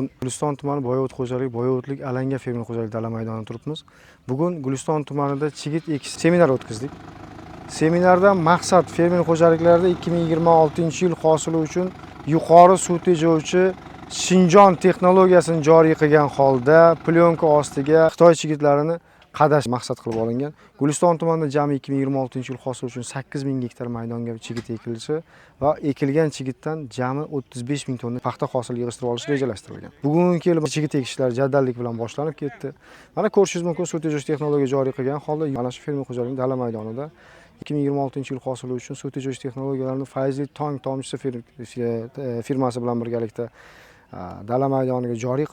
Bugun Guliston tumani Boyovut xo'jalik, Boyovutlik alanga fermer xo'jalik dala maydonida turibmiz. Bugun Guliston tumanida chigit ekish seminar o'tkazdik. Seminardan maqsad fermer xo'jaliklarda 2026-yil hosili uchun yuqori suv tejovchi Shinjon texnologiyasini joriy qilgan holda plyonka ostiga Xitoy chigitlarini qadash maqsad qilib olingan. Guliston tumanida jami 2026-yil hosil uchun 8000 gektar maydonga chigit ekilishi va ekilgan chigitdan jami 35000 tonna paxta hosili yig'ishtirib olish rejalashtirilgan. Bugungi kelib chigit ekishlar jadallik bilan boshlanib ketdi. Mana ko'rishingiz mumkin, suv tejash texnologiya joriy qilgan holda mana shu fermer xo'jaligining dala maydonida 2026-yil hosili uchun suv tejash texnologiyalarini Fayzli Tong tomchisi firmasi bilan birgalikda dala maydoniga joriy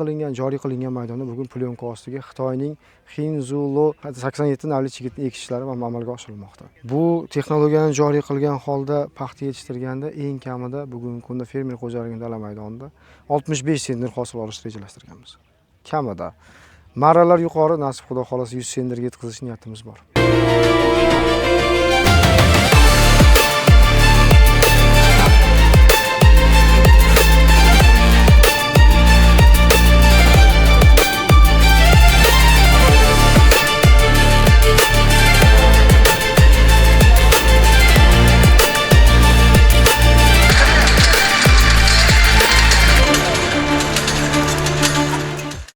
qilingan maydonda bugun plyonka ostiga Xitoyning Xinzulo 87 navli chigitni ekishlari amalga oshirilmoqda. Bu texnologiyani joriy qilgan holda paxta yetishtirganda eng kamida bugungi kunda fermer xo'jaligining dala maydonida 65 sentner hosil olish rejalashtirganmiz. Kamida marralar yuqori, nasib xudo xolasa 100 senderga yetkazish niyatimiz bor.